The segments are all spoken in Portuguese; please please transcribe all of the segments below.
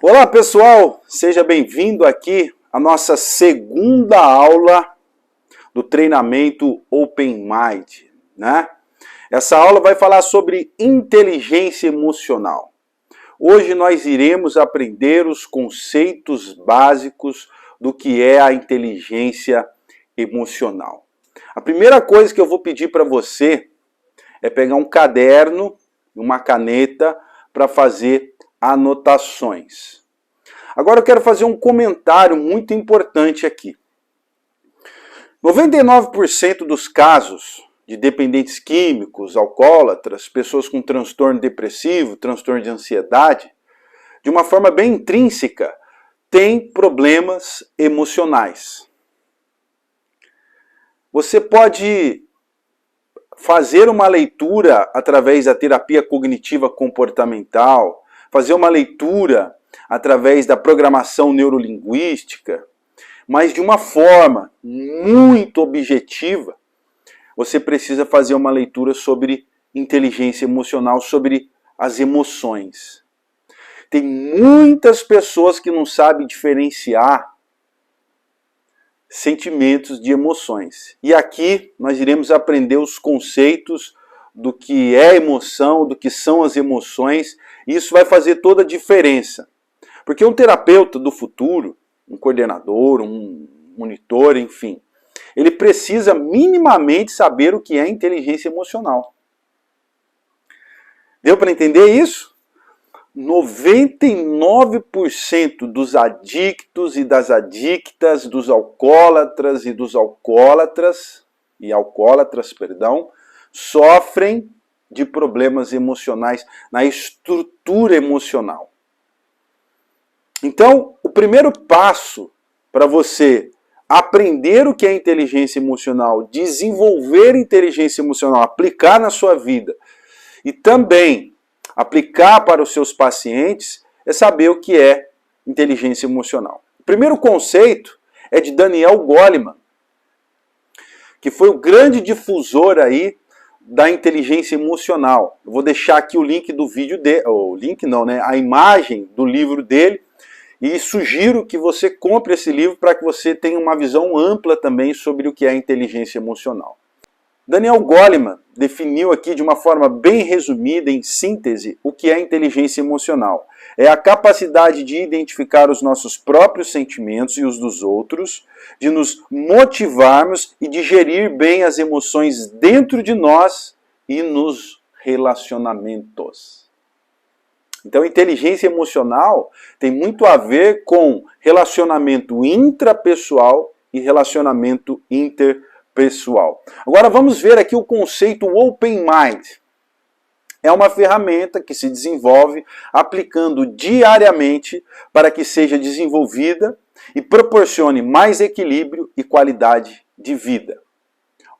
Olá pessoal, seja bem-vindo aqui à nossa segunda aula do treinamento Open Mind, né? Essa aula vai falar sobre inteligência emocional. Hoje nós iremos aprender os conceitos básicos do que é a inteligência emocional. A primeira coisa que eu vou pedir para você é pegar um caderno e uma caneta para fazer anotações. Agora eu quero fazer um comentário muito importante aqui. 99% dos casos de dependentes químicos, alcoólatras, pessoas com transtorno depressivo, transtorno de ansiedade, de uma forma bem intrínseca, têm problemas emocionais. Você pode fazer uma leitura através da terapia cognitiva comportamental, fazer uma leitura através da programação neurolinguística, mas de uma forma muito objetiva, você precisa fazer uma leitura sobre inteligência emocional, sobre as emoções. Tem muitas pessoas que não sabem diferenciar sentimentos de emoções. E aqui nós iremos aprender os conceitos do que é emoção, do que são as emoções, e isso vai fazer toda a diferença. Porque um terapeuta do futuro, um coordenador, um monitor, enfim, ele precisa minimamente saber o que é inteligência emocional. Deu para entender isso? 99% dos adictos e das adictas, dos alcoólatras e dos alcoólatras, sofrem de problemas emocionais na estrutura emocional. Então, o primeiro passo para você aprender o que é inteligência emocional, desenvolver inteligência emocional, aplicar na sua vida e também aplicar para os seus pacientes, é saber o que é inteligência emocional. O primeiro conceito é de Daniel Goleman, que foi o grande difusor aí da inteligência emocional. Eu vou deixar aqui o link do vídeo dele, a imagem do livro dele, e sugiro que você compre esse livro para que você tenha uma visão ampla também sobre o que é inteligência emocional. Daniel Goleman definiu aqui de uma forma bem resumida, em síntese, o que é inteligência emocional. É a capacidade de identificar os nossos próprios sentimentos e os dos outros, de nos motivarmos e de gerir bem as emoções dentro de nós e nos relacionamentos. Então, inteligência emocional tem muito a ver com relacionamento intrapessoal e relacionamento interpessoal. Agora vamos ver aqui o conceito Open Mind. É uma ferramenta que se desenvolve aplicando diariamente para que seja desenvolvida e proporcione mais equilíbrio e qualidade de vida.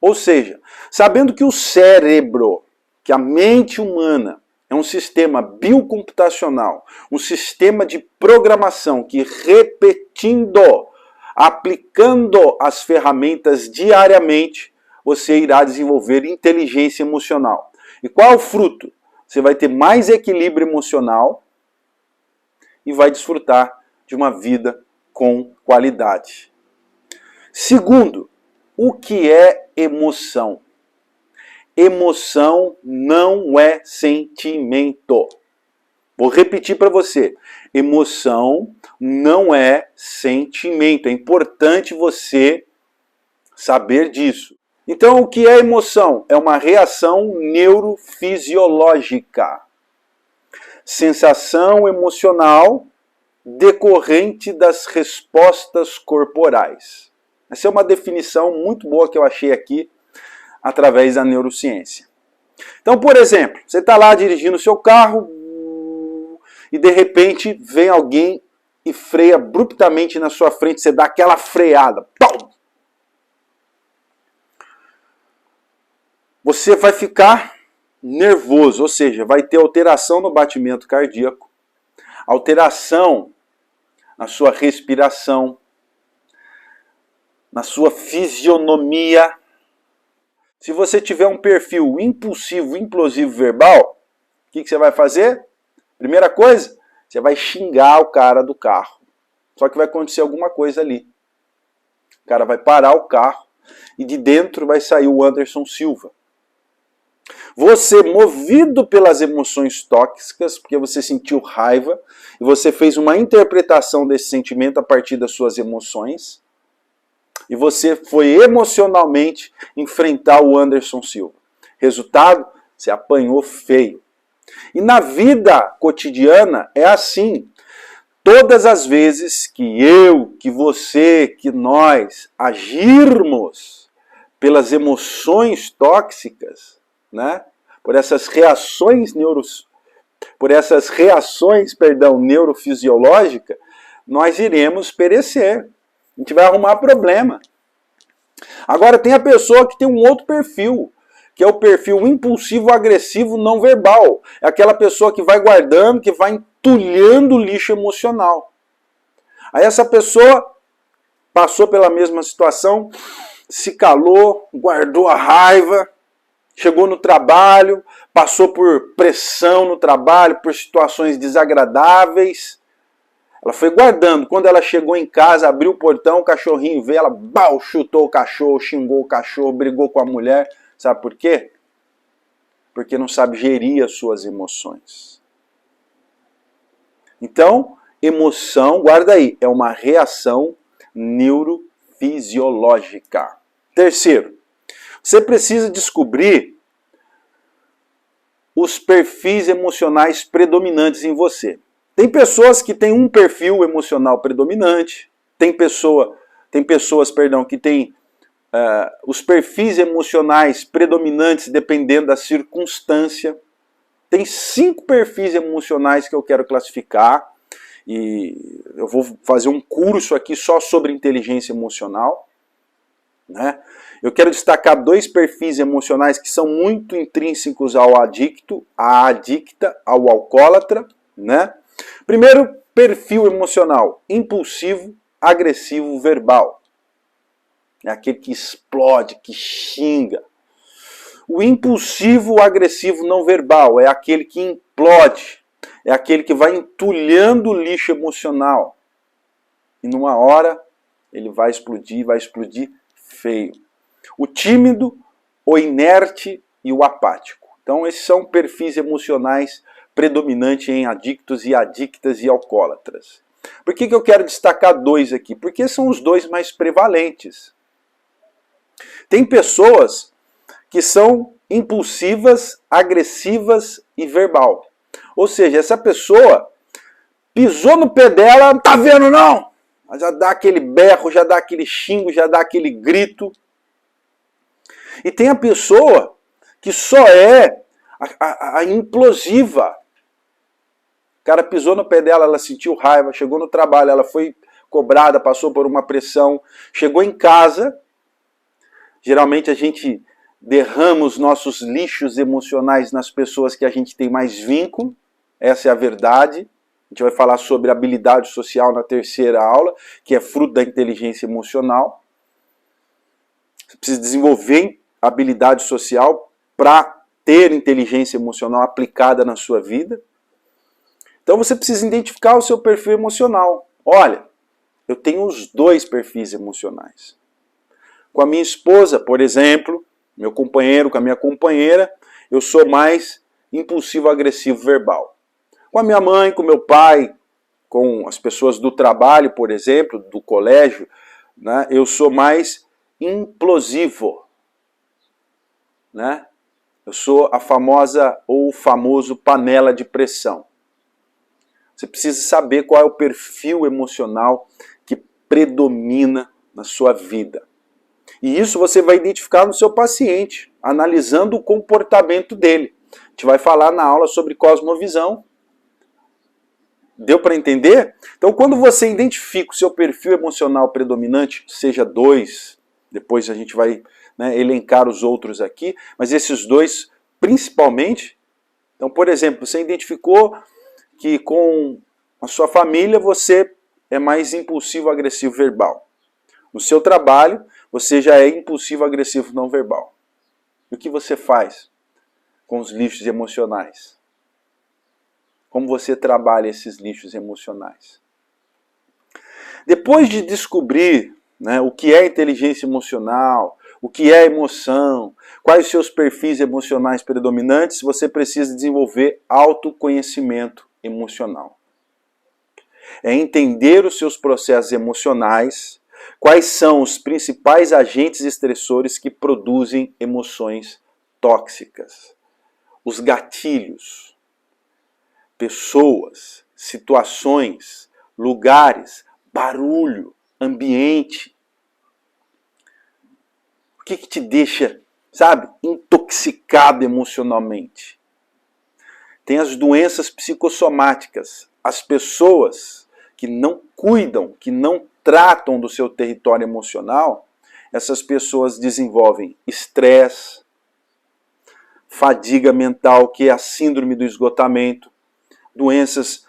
Ou seja, sabendo que o cérebro, que a mente humana, é um sistema biocomputacional, um sistema de programação que, repetindo, aplicando as ferramentas diariamente, você irá desenvolver inteligência emocional. E qual é o fruto? Você vai ter mais equilíbrio emocional e vai desfrutar de uma vida com qualidade. Segundo, o que é emoção? Emoção não é sentimento. Vou repetir para você. Emoção não é sentimento. É importante você saber disso. Então, o que é emoção? É uma reação neurofisiológica. Sensação emocional decorrente das respostas corporais. Essa é uma definição muito boa que eu achei aqui através da neurociência. Então, por exemplo, você está lá dirigindo o seu carro e de repente vem alguém e freia abruptamente na sua frente, você dá aquela freada. Pum! Você vai ficar nervoso, ou seja, vai ter alteração no batimento cardíaco, alteração na sua respiração, na sua fisionomia. Se você tiver um perfil impulsivo, implosivo verbal, o que você vai fazer? Primeira coisa, você vai xingar o cara do carro. Só que vai acontecer alguma coisa ali. O cara vai parar o carro e de dentro vai sair o Anderson Silva. Você, movido pelas emoções tóxicas, porque você sentiu raiva, e você fez uma interpretação desse sentimento a partir das suas emoções, e você foi emocionalmente enfrentar o Anderson Silva. Resultado, você apanhou feio. E na vida cotidiana é assim. Todas as vezes que eu, que você, que nós agirmos pelas emoções tóxicas, né? Por essas reações neurofisiológicas, nós iremos perecer. A gente vai arrumar problema. Agora tem a pessoa que tem um outro perfil, que é o perfil impulsivo, agressivo, não verbal. É aquela pessoa que vai guardando, que vai entulhando o lixo emocional. Aí essa pessoa passou pela mesma situação, se calou, guardou a raiva, chegou no trabalho, passou por pressão no trabalho, por situações desagradáveis. Ela foi guardando. Quando ela chegou em casa, abriu o portão, o cachorrinho veio, ela chutou o cachorro, xingou o cachorro, brigou com a mulher. Sabe por quê? Porque não sabe gerir as suas emoções. Então, emoção, guarda aí, é uma reação neurofisiológica. Terceiro, você precisa descobrir os perfis emocionais predominantes em você. Tem pessoas que têm um perfil emocional predominante, tem pessoas que têm os perfis emocionais predominantes dependendo da circunstância. Tem 5 perfis emocionais que eu quero classificar, e eu vou fazer um curso aqui só sobre inteligência emocional, né? Eu quero destacar 2 perfis emocionais que são muito intrínsecos ao adicto, à adicta, ao alcoólatra, né? Primeiro, perfil emocional, impulsivo, agressivo, verbal. É aquele que explode, que xinga. O impulsivo, agressivo, não verbal é aquele que implode, é aquele que vai entulhando o lixo emocional. E numa hora ele vai explodir feio. O tímido, o inerte e o apático. Então esses são perfis emocionais predominantes em adictos e adictas e alcoólatras. Por que eu quero destacar 2 aqui? Porque são os 2 mais prevalentes. Tem pessoas que são impulsivas, agressivas e verbal. Ou seja, essa pessoa pisou no pé dela, não tá vendo não? Já dá aquele berro, já dá aquele xingo, já dá aquele grito. E tem a pessoa que só é a implosiva. O cara pisou no pé dela, ela sentiu raiva, chegou no trabalho, ela foi cobrada, passou por uma pressão, chegou em casa. Geralmente a gente derrama os nossos lixos emocionais nas pessoas que a gente tem mais vínculo. Essa é a verdade. A gente vai falar sobre habilidade social na terceira aula, que é fruto da inteligência emocional. Você precisa desenvolver habilidade social para ter inteligência emocional aplicada na sua vida. Então você precisa identificar o seu perfil emocional. Olha, eu tenho os 2 perfis emocionais. Com a minha esposa, por exemplo, meu companheiro, com a minha companheira, eu sou mais impulsivo, agressivo, verbal. Com a minha mãe, com meu pai, com as pessoas do trabalho, por exemplo, do colégio, né, eu sou mais implosivo, né? Eu sou a famosa ou o famoso panela de pressão. Você precisa saber qual é o perfil emocional que predomina na sua vida. E isso você vai identificar no seu paciente, analisando o comportamento dele. A gente vai falar na aula sobre cosmovisão. Deu para entender? Então, quando você identifica o seu perfil emocional predominante, seja 2, depois a gente vai, né, elencar os outros aqui, mas esses 2 principalmente. Então, por exemplo, você identificou que com a sua família você é mais impulsivo, agressivo, verbal. No seu trabalho, você já é impulsivo, agressivo, não verbal. E o que você faz com os lixos emocionais? Como você trabalha esses lixos emocionais? Depois de descobrir, né, o que é inteligência emocional, o que é emoção, quais os seus perfis emocionais predominantes, você precisa desenvolver autoconhecimento emocional. É entender os seus processos emocionais, quais são os principais agentes estressores que produzem emoções tóxicas, os gatilhos, pessoas, situações, lugares, barulho, ambiente. O que te deixa, sabe, intoxicado emocionalmente? Tem as doenças psicossomáticas. As pessoas que não cuidam, que não tratam do seu território emocional, essas pessoas desenvolvem estresse, fadiga mental, que é a síndrome do esgotamento, doenças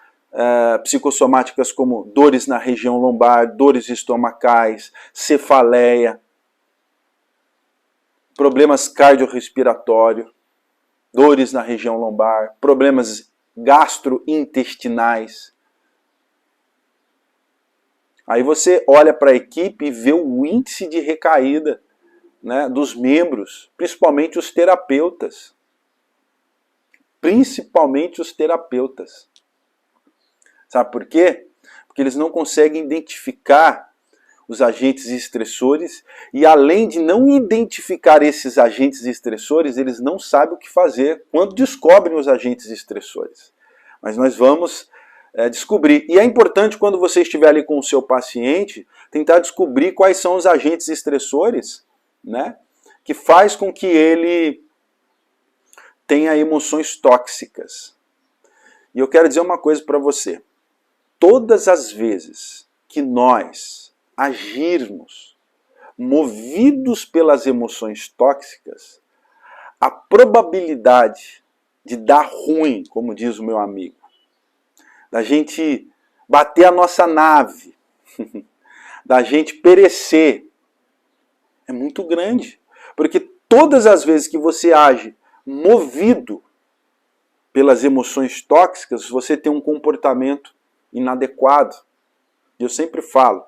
psicossomáticas como dores na região lombar, dores estomacais, cefaleia, problemas cardiorrespiratórios, dores na região lombar, problemas gastrointestinais. Aí você olha para a equipe e vê o índice de recaída, né, dos membros, principalmente os terapeutas. Principalmente os terapeutas. Sabe por quê? Porque eles não conseguem identificar os agentes estressores e, além de não identificar esses agentes estressores, eles não sabem o que fazer quando descobrem os agentes estressores. Mas nós vamos descobrir. E é importante, quando você estiver ali com o seu paciente, tentar descobrir quais são os agentes estressores, né, que faz com que ele tenha emoções tóxicas. E eu quero dizer uma coisa para você. Todas as vezes que nós agirmos movidos pelas emoções tóxicas, a probabilidade de dar ruim, como diz o meu amigo, da gente bater a nossa nave, da gente perecer, é muito grande. Porque todas as vezes que você age movido pelas emoções tóxicas, você tem um comportamento inadequado. Eu sempre falo,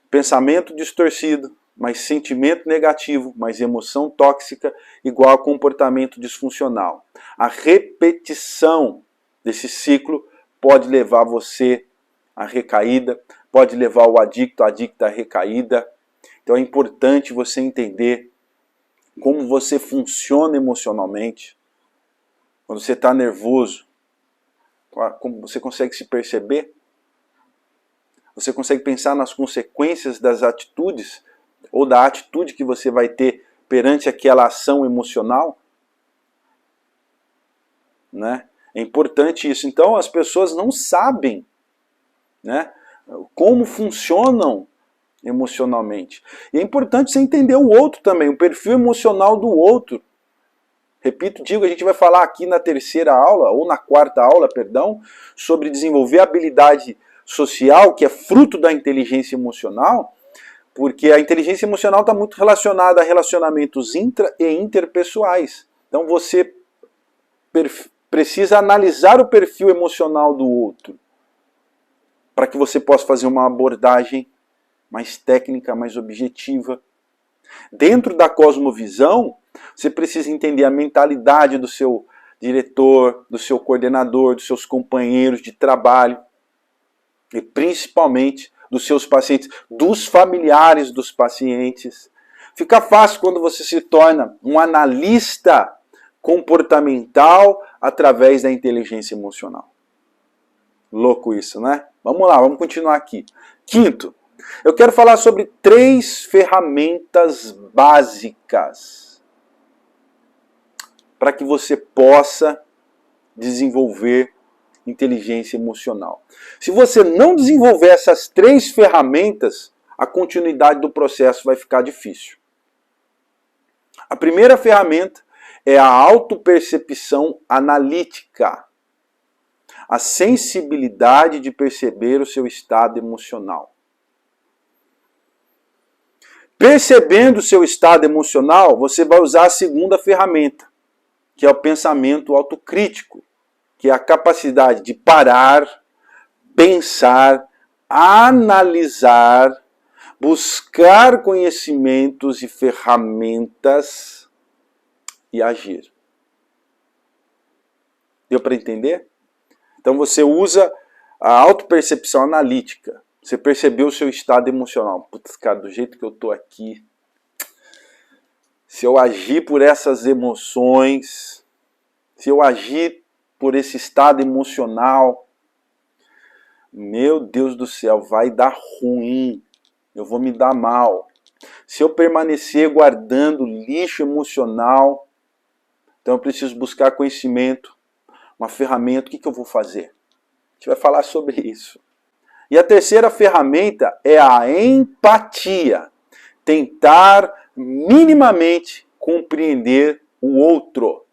pensamento distorcido, mais sentimento negativo, mais emoção tóxica, igual a comportamento disfuncional. A repetição desse ciclo pode levar você à recaída, pode levar o adicto à recaída. Então é importante você entender como você funciona emocionalmente. Quando você está nervoso, como você consegue se perceber? Você consegue pensar nas consequências das atitudes ou da atitude que você vai ter perante aquela ação emocional? Né? É importante isso. Então as pessoas não sabem, né, como funcionam emocionalmente. E é importante você entender o outro também, o perfil emocional do outro. Repito, digo, a gente vai falar aqui na terceira aula, ou na quarta aula, perdão, sobre desenvolver a habilidade social, que é fruto da inteligência emocional, porque a inteligência emocional está muito relacionada a relacionamentos intra e interpessoais. Então você precisa analisar o perfil emocional do outro, para que você possa fazer uma abordagem mais técnica, mais objetiva. Dentro da cosmovisão, você precisa entender a mentalidade do seu diretor, do seu coordenador, dos seus companheiros de trabalho e principalmente dos seus pacientes, dos familiares dos pacientes. Fica fácil quando você se torna um analista comportamental através da inteligência emocional. Louco isso, né? Vamos lá, vamos continuar aqui. Quinto, eu quero falar sobre 3 ferramentas básicas para que você possa desenvolver inteligência emocional. Se você não desenvolver essas 3 ferramentas, a continuidade do processo vai ficar difícil. A primeira ferramenta é a autopercepção analítica. A sensibilidade de perceber o seu estado emocional. Percebendo o seu estado emocional, você vai usar a segunda ferramenta, que é o pensamento autocrítico, que é a capacidade de parar, pensar, analisar, buscar conhecimentos e ferramentas e agir. Deu para entender? Então você usa a autopercepção analítica. Você percebeu o seu estado emocional. Putz, cara, do jeito que eu tô aqui, se eu agir por essas emoções, se eu agir por esse estado emocional, meu Deus do céu, vai dar ruim. Eu vou me dar mal. Se eu permanecer guardando lixo emocional, então eu preciso buscar conhecimento, uma ferramenta. O que eu vou fazer? A gente vai falar sobre isso. E a terceira ferramenta é a empatia. Tentar minimamente compreender o outro.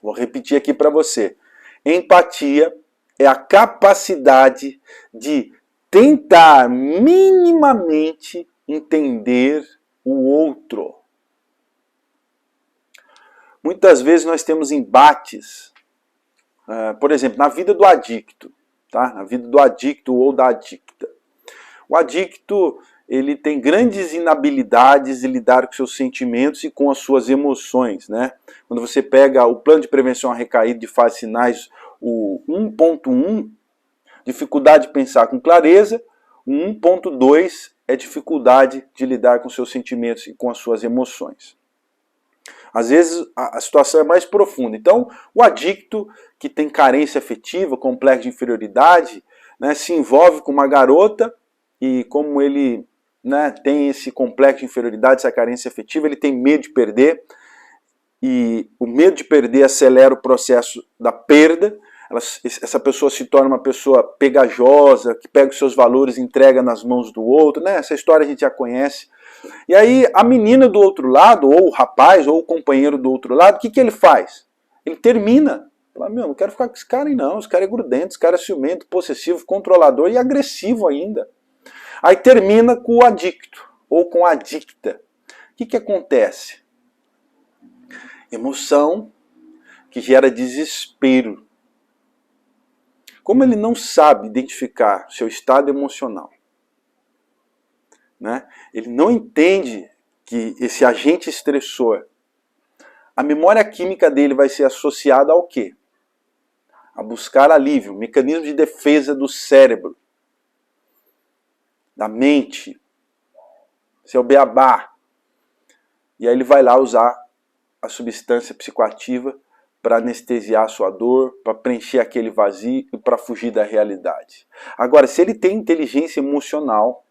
Vou repetir aqui para você. Empatia é a capacidade de tentar minimamente entender o outro. Muitas vezes nós temos embates, por exemplo, na vida do adicto, tá? Na vida do adicto ou da adicta. O adicto, ele tem grandes inabilidades de lidar com seus sentimentos e com as suas emoções, né? Quando você pega o plano de prevenção à recaída de fases sinais, o 1.1, dificuldade de pensar com clareza, o 1.2 é dificuldade de lidar com seus sentimentos e com as suas emoções. Às vezes a situação é mais profunda. Então, o adicto que tem carência afetiva, complexo de inferioridade, né, se envolve com uma garota e como ele, né, tem esse complexo de inferioridade, essa carência afetiva, ele tem medo de perder. E o medo de perder acelera o processo da perda. Essa pessoa se torna uma pessoa pegajosa, que pega os seus valores e entrega nas mãos do outro, né? Essa história a gente já conhece. E aí a menina do outro lado, ou o rapaz, ou o companheiro do outro lado, o que ele faz? Ele termina. Fala, meu, não quero ficar com esse cara aí não, esse cara é grudento, esse cara é ciumento, possessivo, controlador e agressivo ainda. Aí termina com o adicto, ou com a adicta. O que acontece? Emoção que gera desespero. Como ele não sabe identificar seu estado emocional, né? Ele não entende que esse agente estressor, a memória química dele vai ser associada ao quê? A buscar alívio, mecanismo de defesa do cérebro, da mente, seu beabá. E aí ele vai lá usar a substância psicoativa para anestesiar a sua dor, para preencher aquele vazio e para fugir da realidade. Agora, se ele tem inteligência emocional,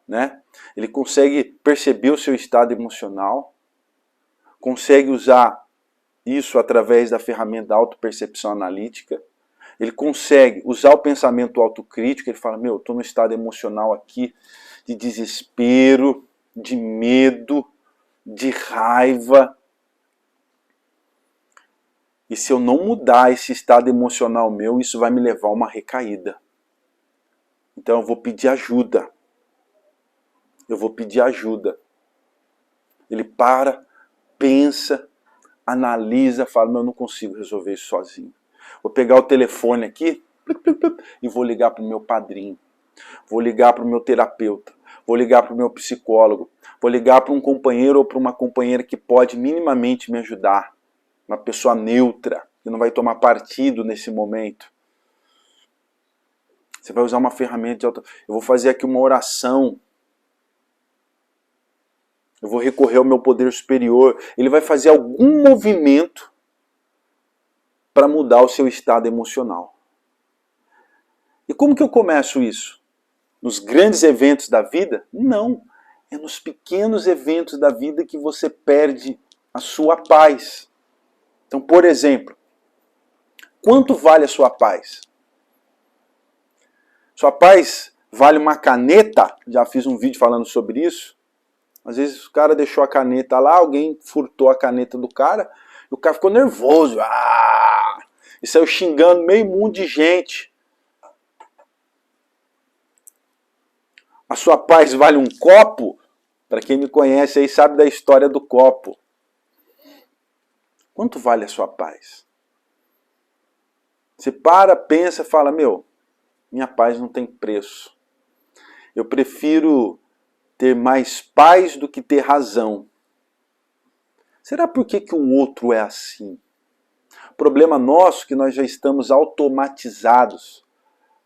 né, ele consegue perceber o seu estado emocional, consegue usar isso através da ferramenta da autopercepção analítica, ele consegue usar o pensamento autocrítico, ele fala, meu, eu estou no estado emocional aqui de desespero, de medo, de raiva. E se eu não mudar esse estado emocional meu, isso vai me levar a uma recaída. Então eu vou pedir ajuda. Eu vou pedir ajuda. Ele para, pensa, analisa, fala, eu não consigo resolver isso sozinho. Vou pegar o telefone aqui e vou ligar para o meu padrinho. Vou ligar para o meu terapeuta. Vou ligar para o meu psicólogo. Vou ligar para um companheiro ou para uma companheira que pode minimamente me ajudar. Uma pessoa neutra, que não vai tomar partido nesse momento. Você vai usar uma ferramenta de auto... Eu vou fazer aqui uma oração. Eu vou recorrer ao meu poder superior. Ele vai fazer algum movimento para mudar o seu estado emocional. E como que eu começo isso? Nos grandes eventos da vida? Não. É nos pequenos eventos da vida que você perde a sua paz. Então, por exemplo, quanto vale a sua paz? Sua paz vale uma caneta? Já fiz um vídeo falando sobre isso. Às vezes o cara deixou a caneta lá, alguém furtou a caneta do cara, e o cara ficou nervoso. E saiu xingando meio mundo de gente. A sua paz vale um copo? Para quem me conhece aí sabe da história do copo. Quanto vale a sua paz? Você para, pensa, fala, meu, minha paz não tem preço. Eu prefiro ter mais paz do que ter razão. Será por que o outro é assim? O problema nosso é que nós já estamos automatizados,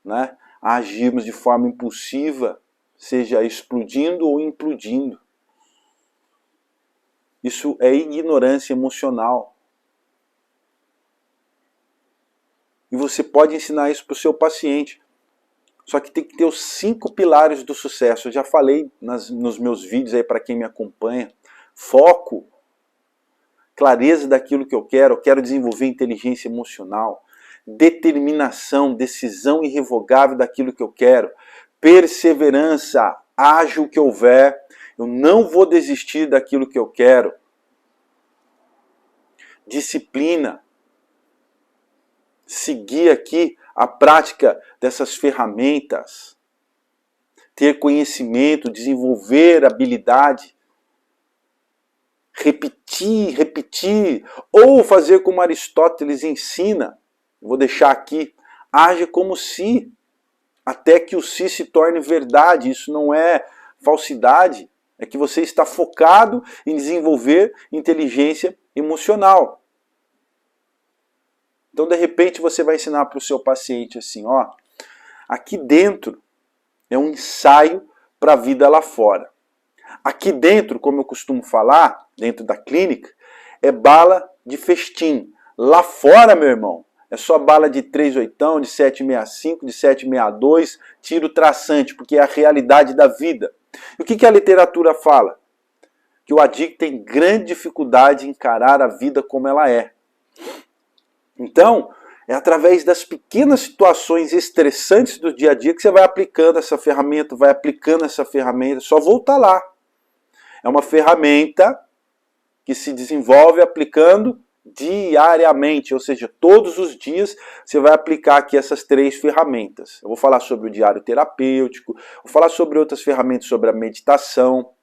né, a agirmos de forma impulsiva, seja explodindo ou implodindo. Isso é ignorância emocional. E você pode ensinar isso para o seu paciente. Só que tem que ter os 5 pilares do sucesso. Eu já falei nos meus vídeos aí para quem me acompanha. Foco, clareza daquilo que eu quero desenvolver inteligência emocional, determinação, decisão irrevogável daquilo que eu quero, perseverança, haja o que houver, eu não vou desistir daquilo que eu quero, disciplina, seguir aqui a prática dessas ferramentas, ter conhecimento, desenvolver habilidade, repetir, ou fazer como Aristóteles ensina, vou deixar aqui, age como se, até que o se torne verdade. Isso não é falsidade, é que você está focado em desenvolver inteligência emocional. Então, de repente, você vai ensinar para o seu paciente assim, ó, aqui dentro é um ensaio para a vida lá fora. Aqui dentro, como eu costumo falar, dentro da clínica, é bala de festim. Lá fora, meu irmão, é só bala de 3/8, de 7,65, de 7,62, tiro traçante, porque é a realidade da vida. E o que a literatura fala? Que o adicto tem grande dificuldade em encarar a vida como ela é. Então, é através das pequenas situações estressantes do dia a dia que você vai aplicando essa ferramenta, só voltar lá. É uma ferramenta que se desenvolve aplicando diariamente, ou seja, todos os dias você vai aplicar aqui essas 3 ferramentas. Eu vou falar sobre o diário terapêutico, vou falar sobre outras ferramentas, sobre a meditação.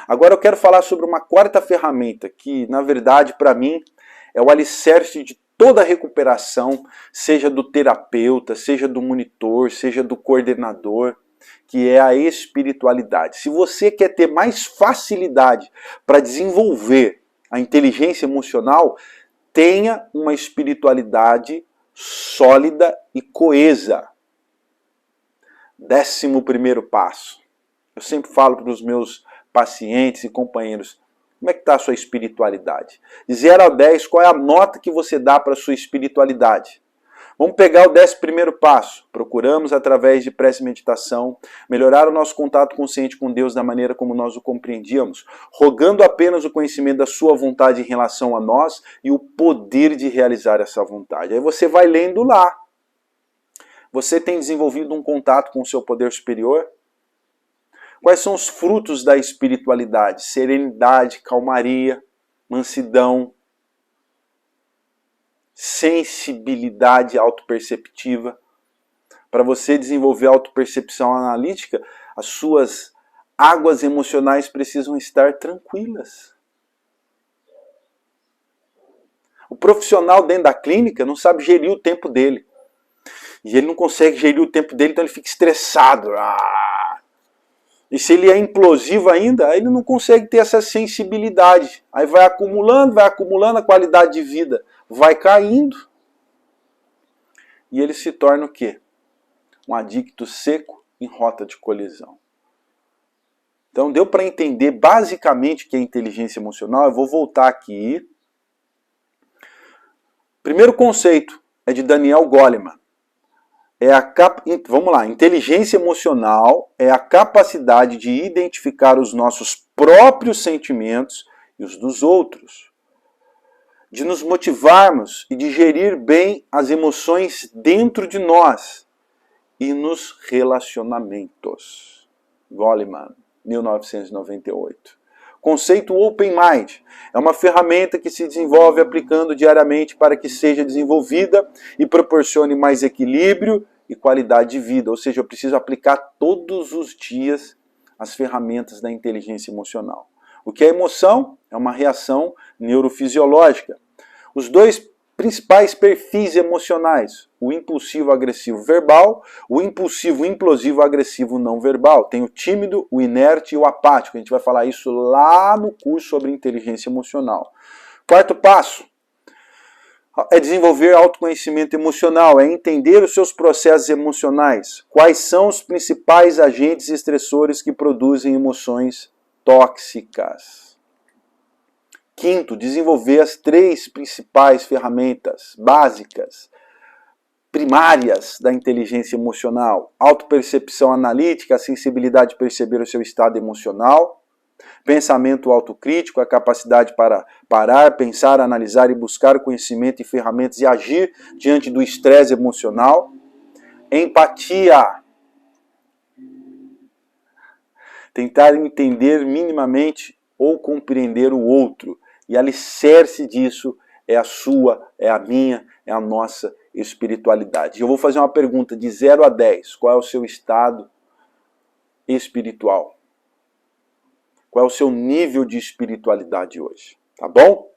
Agora eu quero falar sobre uma 4ª ferramenta, que na verdade para mim é o alicerce de toda a recuperação, seja do terapeuta, seja do monitor, seja do coordenador, que é a espiritualidade. Se você quer ter mais facilidade para desenvolver a inteligência emocional, tenha uma espiritualidade sólida e coesa. 11º passo. Eu sempre falo para os meus pacientes e companheiros, como é que está a sua espiritualidade? De 0 a 10, qual é a nota que você dá para a sua espiritualidade? Vamos pegar o 11º passo. Procuramos, através de prece e meditação, melhorar o nosso contato consciente com Deus da maneira como nós o compreendíamos, rogando apenas o conhecimento da sua vontade em relação a nós e o poder de realizar essa vontade. Aí você vai lendo lá. Você tem desenvolvido um contato com o seu poder superior? Quais são os frutos da espiritualidade? Serenidade, calmaria, mansidão, sensibilidade autoperceptiva. Para você desenvolver a autopercepção analítica, as suas águas emocionais precisam estar tranquilas. O profissional dentro da clínica não sabe gerir o tempo dele. E ele não consegue gerir o tempo dele, então ele fica estressado. E se ele é implosivo ainda, aí ele não consegue ter essa sensibilidade. Aí vai acumulando, a qualidade de vida vai caindo. E ele se torna o quê? Um adicto seco em rota de colisão. Então deu para entender basicamente o que é inteligência emocional. Eu vou voltar aqui. Primeiro conceito é de Daniel Goleman. Vamos lá, inteligência emocional é a capacidade de identificar os nossos próprios sentimentos e os dos outros, de nos motivarmos e de gerir bem as emoções dentro de nós e nos relacionamentos. Goleman, 1998. Conceito Open Mind é uma ferramenta que se desenvolve aplicando diariamente para que seja desenvolvida e proporcione mais equilíbrio e qualidade de vida. Ou seja, eu preciso aplicar todos os dias as ferramentas da inteligência emocional. O que é emoção? É uma reação neurofisiológica. Os dois principais perfis emocionais, o impulsivo agressivo verbal, o impulsivo implosivo agressivo não verbal. Tem o tímido, o inerte e o apático. A gente vai falar isso lá no curso sobre inteligência emocional. Quarto passo é desenvolver autoconhecimento emocional, é entender os seus processos emocionais. Quais são os principais agentes estressores que produzem emoções tóxicas. Quinto, desenvolver as 3 principais ferramentas básicas, primárias da inteligência emocional. Autopercepção analítica, a sensibilidade de perceber o seu estado emocional. Pensamento autocrítico, a capacidade para parar, pensar, analisar e buscar conhecimento e ferramentas e agir diante do estresse emocional. Empatia. Tentar entender minimamente ou compreender o outro. E alicerce disso é a sua, é a minha, é a nossa espiritualidade. Eu vou fazer uma pergunta de 0 a 10. Qual é o seu estado espiritual? Qual é o seu nível de espiritualidade hoje? Tá bom?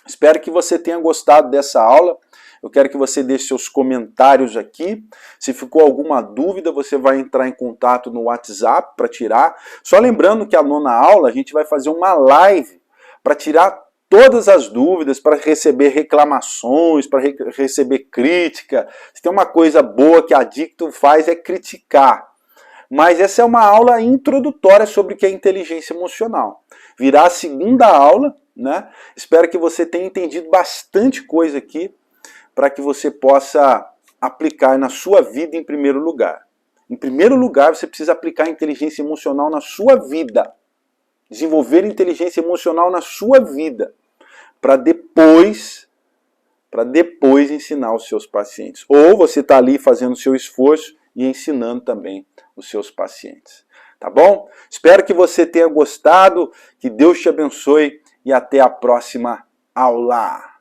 Espero que você tenha gostado dessa aula. Eu quero que você deixe seus comentários aqui. Se ficou alguma dúvida, você vai entrar em contato no WhatsApp para tirar. Só lembrando que a 9ª aula a gente vai fazer uma live para tirar todas as dúvidas, para receber reclamações, para receber crítica. Se tem uma coisa boa que a Dicto faz é criticar. Mas essa é uma aula introdutória sobre o que é inteligência emocional. Virá a 2ª aula, né? Espero que você tenha entendido bastante coisa aqui para que você possa aplicar na sua vida em primeiro lugar. Em primeiro lugar, você precisa aplicar inteligência emocional na sua vida. Desenvolver inteligência emocional na sua vida. Para depois ensinar os seus pacientes. Ou você está ali fazendo o seu esforço e ensinando também os seus pacientes. Tá bom? Espero que você tenha gostado, que Deus te abençoe e até a próxima aula.